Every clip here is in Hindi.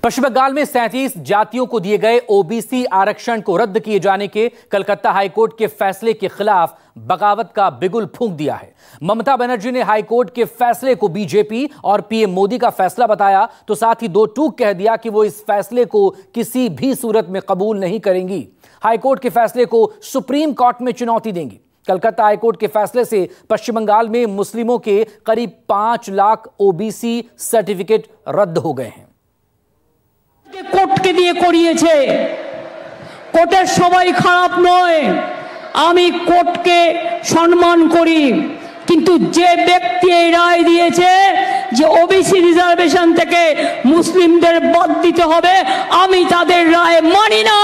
पश्चिम बंगाल में 37 जातियों को दिए गए ओबीसी आरक्षण को रद्द किए जाने के कलकत्ता हाईकोर्ट के फैसले के खिलाफ बगावत का बिगुल फूंक दिया है। ममता बनर्जी ने हाईकोर्ट के फैसले को बीजेपी और पीएम मोदी का फैसला बताया, तो साथ ही दो टूक कह दिया कि वो इस फैसले को किसी भी सूरत में कबूल नहीं करेंगी। हाईकोर्ट के फैसले को सुप्रीम कोर्ट में चुनौती देंगी। कलकत्ता हाईकोर्ट के फैसले से पश्चिम बंगाल में मुस्लिमों के करीब 5 लाख ओबीसी सर्टिफिकेट रद्द हो गए हैं। কোর্টকে দিয়ে করিয়েছে, কোর্টের সবাই খারাপ নয়, আমি কোর্টকে সম্মান করি, কিন্তু যে ব্যক্তি এই রায় দিয়েছে যে ওবিসি রিজার্ভেশন থেকে মুসলিমদের বাদ দিতে হবে, আমি তাদের রায় মানি না,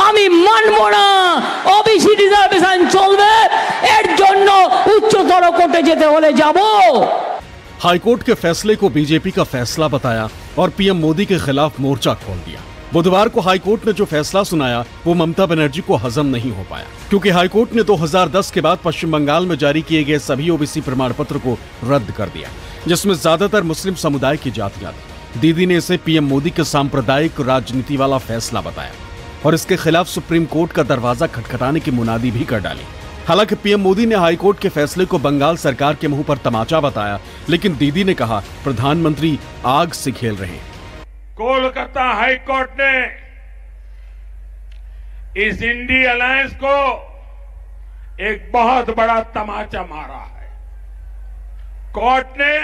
আমি মানব না। ওবিসি রিজার্ভেশন চলবে, এর জন্য উচ্চতর কোর্টে যেতে হলে যাব। हाईकोर्ट के फैसले को बीजेपी का फैसला बताया और पीएम मोदी के खिलाफ मोर्चा खोल दिया। बुधवार को हाईकोर्ट ने जो फैसला सुनाया वो ममता बनर्जी को हजम नहीं हो पाया, क्योंकि हाईकोर्ट ने 2010 के बाद पश्चिम बंगाल में जारी किए गए सभी ओबीसी प्रमाण पत्र को रद्द कर दिया, जिसमें ज्यादातर मुस्लिम समुदाय की जातियां थी। दीदी ने इसे पीएम मोदी के सांप्रदायिक राजनीति वाला फैसला बताया और इसके खिलाफ सुप्रीम कोर्ट का दरवाजा खटखटाने की मुनादी भी कर डाली। हालांकि पीएम मोदी ने हाईकोर्ट के फैसले को बंगाल सरकार के मुंह पर तमाचा बताया, लेकिन दीदी ने कहा प्रधानमंत्री आग से खेल रहे हैं। कोलकाता हाईकोर्ट ने इस इंडी अलायंस को एक बहुत बड़ा तमाचा मारा है। कोर्ट ने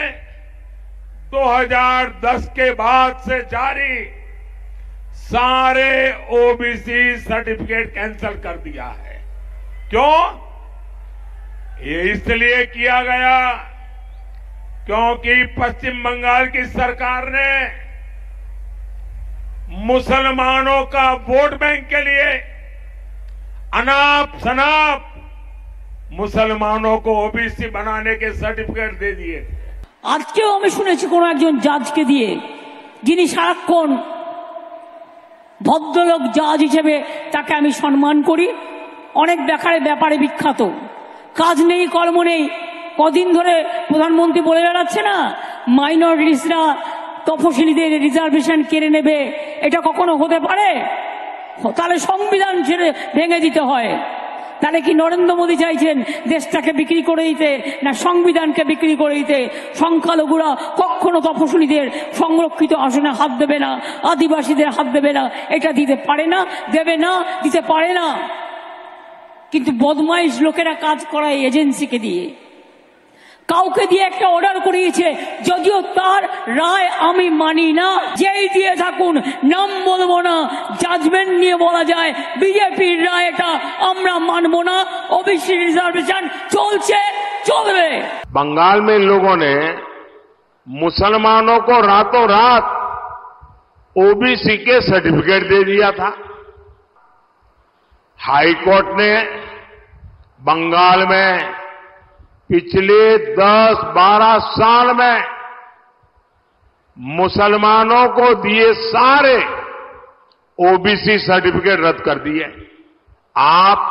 2010 के बाद से जारी सारे ओबीसी सर्टिफिकेट कैंसिल कर दिया है। क्यों? ये इसलिए किया गया क्योंकि पश्चिम बंगाल की सरकार ने मुसलमानों का वोट बैंक के लिए अनाप शनाप मुसलमानों को ओबीसी बनाने के सर्टिफिकेट दे दिए थे। আজকেও আমি শুনেছি কোন একজন জাজকে দিয়ে, যিনি সারাক্ষণ ভদ্রলোক জাজ হিসেবে তাকে আমি সম্মান করি, অনেক ব্যাপারে বিখ্যাত, কাজ নেই কর্ম নেই। কদিন ধরে প্রধানমন্ত্রী বলে বেড়াচ্ছে না মাইনরিটিসরা তফসিলিদের রিজার্ভেশন কেড়ে নেবে, এটা কখনো হতে পারে? তাহলে সংবিধান ছেড়ে ভেঙে দিতে হয়। তাহলে কি নরেন্দ্র মোদী চাইছেন দেশটাকে বিক্রি করে দিতে, না সংবিধানকে বিক্রি করে দিতে? সংখ্যালঘুরা কখনো তফসিলিদের সংরক্ষিত আসনে হাত দেবে না, আদিবাসীদের হাত দেবে না, এটা দিতে পারে না, দেবে না, দিতে পারে না। কিন্তু বদমাইশ লোকেরা কাজ করায় এজেন্সিকে দিয়ে, কাউকে দিয়ে একটা অর্ডার করিয়েছে, যদিও তার রায় আমি মানি না। যেই দিয়ে থাকুন, নাম বলবো না, জাজমেন্ট নিয়ে বলা যায় বিজেপির রায় এটা আমরা মানবো না, ওবিসি রিজার্ভেশন চলছে, চলবে। बंगाल में लोगों ने मुसलमानों को रातों रात ओबीसी के सर्टिफिकेट दे दिया था। हाईकोर्ट ने बंगाल में पिछले 10-12 साल में मुसलमानों को दिए सारे ओबीसी सर्टिफिकेट रद्द कर दिए। आप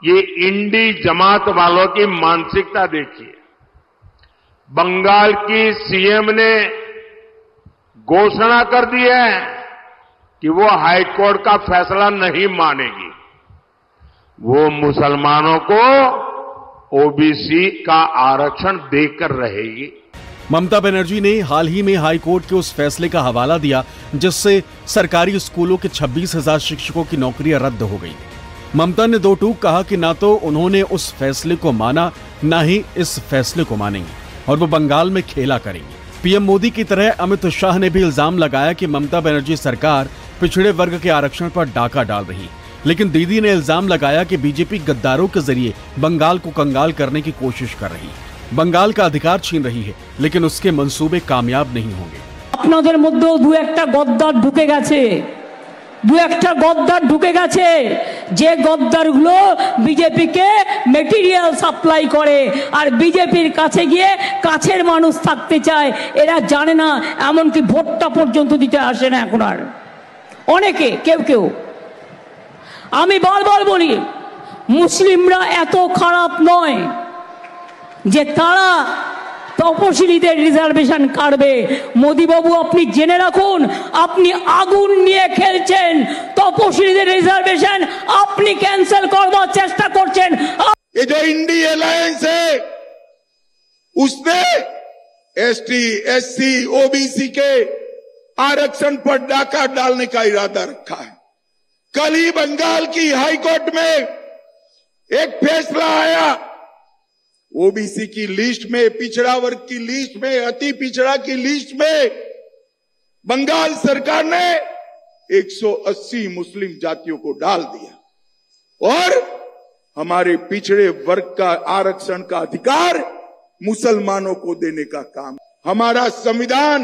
ये इंडी जमात वालों की मानसिकता देखिए। बंगाल की सीएम ने घोषणा कर दी है कि वो हाईकोर्ट का फैसला नहीं मानेगी, वो मुसलमानों को ओबीसी का आरक्षण देकर रहेगी। ममता बनर्जी ने हाल ही में हाईकोर्ट के उस फैसले का हवाला दिया जिससे सरकारी स्कूलों के 26,000 शिक्षकों की नौकरियां रद्द हो गई। ममता ने दो टूक कहा कि ना तो उन्होंने उस फैसले को माना, ना ही इस फैसले को मानेंगे और वो बंगाल में खेला करेंगे। पीएम मोदी की तरह अमित शाह ने भी इल्जाम लगाया कि ममता बनर्जी सरकार पिछड़े वर्ग के आरक्षण पर डाका डाल रही, लेकिन दीदी ने इल्जाम लगाया कि बीजेपी गद्दारों के जरिए बंगाल को कंगाल करने की कोशिश कर रही है, बंगाल का अधिकार छीन रही है, लेकिन उसके मंसूबे कामयाब नहीं होंगे। আপনাদের মধ্যেও দু একটা গদ্দার ঢুকে গেছে, যে গদ্দারগুলো বিজেপিকে মেটেরিয়াল সাপ্লাই করে আর বিজেপির কাছে গিয়ে কাছের মানুষ থাকতে চায়। এরা জানে না, এমনকি ভোটটা পর্যন্ত দিতে আসে না এখন আর অনেকে, কেউ। আমি বারবার বলি মুসলিমরা এত খারাপ নয় যে তারা তপশিলীদের রিজার্ভেশন কাটবে। মোদি বাবু আপনি জেনে রাখুন, আপনি আগুন নিয়ে খেলছেন। তপশিলীদের রিজার্ভেশন আপনি ক্যান্সেল করবার চেষ্টা করছেন। ये जो इंडी अलायंस है उसने एसटी, एससी, ओबीसी के आरक्षण पर डाका डालने का इरादा रखा है। कल ही बंगाल की हाई कोर्ट में एक फैसला आया, ओबीसी की लिस्ट में, पिछड़ा वर्ग की लिस्ट में, अति पिछड़ा की लिस्ट में बंगाल सरकार ने 180 मुस्लिम जातियों को डाल दिया और हमारे पिछड़े वर्ग का आरक्षण का अधिकार मुसलमानों को देने का काम। हमारा संविधान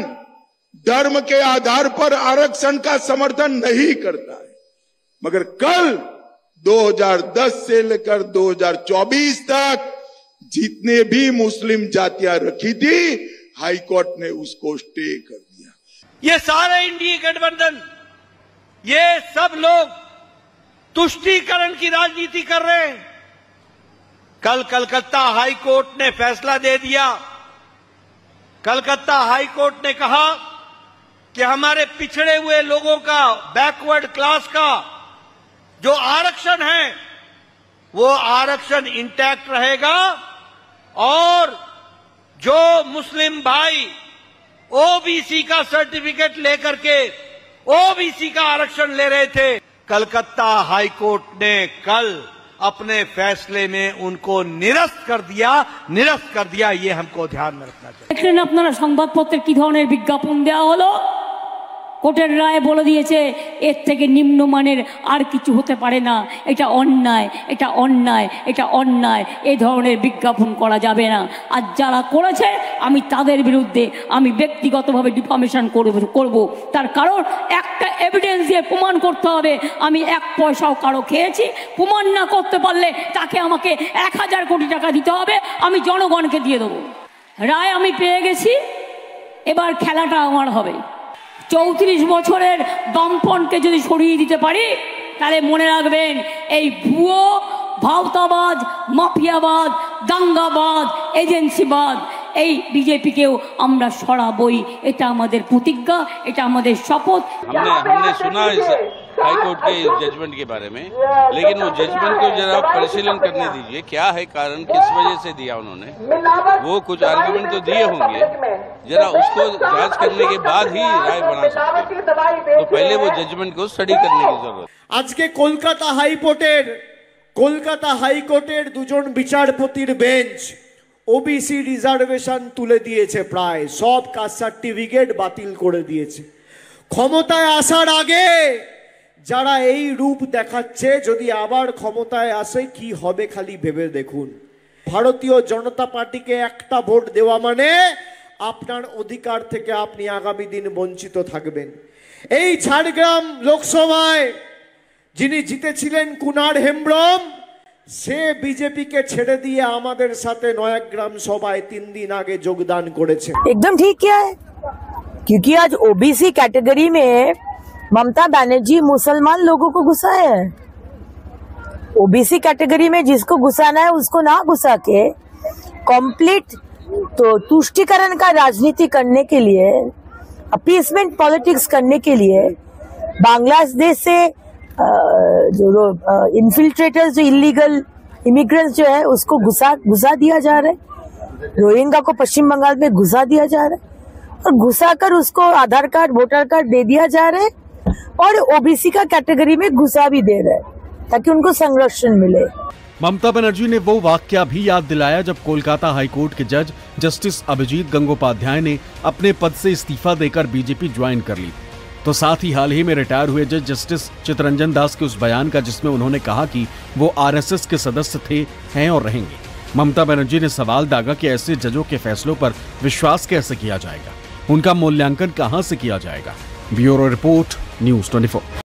धर्म के आधार पर आरक्षण का समर्थन नहीं करता है, मगर कल 2010 से लेकर 2024 तक जितने भी मुस्लिम जातियां रखी थी, हाई कोर्ट ने उसको स्टे कर दिया। ये सारे इंडिया गठबंधन, ये सब लोग तुष्टीकरण की राजनीति कर रहे हैं। कल कलकत्ता हाई कोर्ट ने फैसला दे दिया। कलकत्ता हाई कोर्ट ने कहा कि हमारे पिछड़े हुए लोगों का, बैकवर्ड क्लास का जो आरक्षण है वो आरक्षण इंटैक्ट रहेगा और जो मुस्लिम भाई ओबीसी का सर्टिफिकेट लेकर के ओबीसी का आरक्षण ले रहे थे, कलकत्ता हाई कोर्ट ने कल अपने फैसले में उनको निरस्त कर दिया। ये हमको ध्यान में रखना चाहिए। আপনারা সংবাদপত্রে কি ধরনের বিজ্ঞাপন দেওয়া হলো? কোর্টের রায় বলে দিয়েছে এর থেকে নিম্নমানের আর কিছু হতে পারে না, এটা অন্যায়, এটা অন্যায়, এটা অন্যায়, এই ধরনের বিজ্ঞাপন করা যাবে না। আর যারা করেছে আমি তাদের বিরুদ্ধে আমি ব্যক্তিগতভাবে ডিফামেশন করব। তার কারণ একটা এভিডেন্স দিয়ে প্রমাণ করতে হবে আমি 1 পয়সাও কারো খেয়েছি। প্রমাণ না করতে পারলে তাকে আমাকে 1000 কোটি টাকা দিতে হবে, আমি জনগণকে দিয়ে দেবো। রায় আমি পেয়ে গেছি, এবার খেলাটা আমার হবে। 34 বছরের বামপন্থকে যদি সরিয়ে দিতে পারি তাহলে মনে রাখবেন এই ভুয়ো ভাওতাবাজ, মাফিয়াবাদ, দাঙ্গাবাদ, এজেন্সিবাদ এই বিজেপিকেও আমরা সরাবই। এটা আমাদের প্রতিজ্ঞা, এটা আমাদের শপথ। हमने सुना इस हाई कोर्ट के जजमेंट के बारे में, लेकिन वो जजमेंट को जरा परिशीलन करने दीजिए। क्या है कारण, किस वजह से दिया उन्होंने? वो कुछ आर्गुमेंट तो दिए होंगे, जरा उसको जांच करने के बाद ही राय बना सकते हैं। तो पहले वो जजमेंट को स्टडी करने की जरूरत। आज के কলকাতা হাইকোর্টের দুজন বিচারপতির বেঞ্চ ওবিসি রিজার্ভেশন তুলে দিয়েছে, প্রায় সব কাস্ট সার্টিফিকেট বাতিল করে দিয়েছে। ক্ষমতায় আসার আগে যারা এই রূপ দেখাচ্ছে, যদি আবার ক্ষমতায় আসে কি হবে খালি ভেবে দেখুন। ভারতীয় জনতা পার্টিকে একটা ভোট দেওয়া মানে আপনার অধিকার থেকে আপনি আগামী দিন বঞ্চিত থাকবেন। এই ঝাড়গ্রাম লোকসভায় যিনি জিতেছিলেন কুনার হেমব্রম, সে বিজেপিকে ছেড়ে দিয়ে আমাদের সাথে নয়াগ্রাম সভায় 3 दिन आगे যোগদান করেছে। एकदम ठीक किया है, क्योंकि आज ओबीसी कैटेगरी में ममता बनर्जी मुसलमान लोगों को घुसाए हैं। ओबीसी कैटेगरी में जिसको घुसाना है उसको ना घुसा के कंप्लीट तो तुष्टीकरण का राजनीति करने के लिए, अपीसमेंट पॉलिटिक्स करने के लिए बांग्लादेश से जो इन्फिल्ट्रेटर्स, जो इलीगल इमिग्रेंट्स जो है उसको घुसा दिया जा रहा है। रोहिंग्या को पश्चिम बंगाल में घुसा दिया जा रहा है और घुसा कर उसको आधार कार्ड, वोटर कार्ड दे दिया जा रहा है और ओबीसी का कैटेगरी में घुसा भी दे रहा है ताकि उनको संरक्षण मिले। ममता बनर्जी ने वो वाकया भी याद दिलाया जब कोलकाता हाईकोर्ट के जज जस्टिस अभिजीत गंगोपाध्याय ने अपने पद से इस्तीफा देकर बीजेपी ज्वाइन कर ली। तो साथ ही हाल ही में रिटायर हुए जज जस्टिस चितरंजन दास के उस बयान का जिसमें उन्होंने कहा कि वो आरएसएस के सदस्य थे, हैं और रहेंगे। ममता बनर्जी ने सवाल दागा कि ऐसे जजों के फैसलों पर विश्वास कैसे किया जाएगा, उनका मूल्यांकन कहां से किया जाएगा। Bureau report, news 24।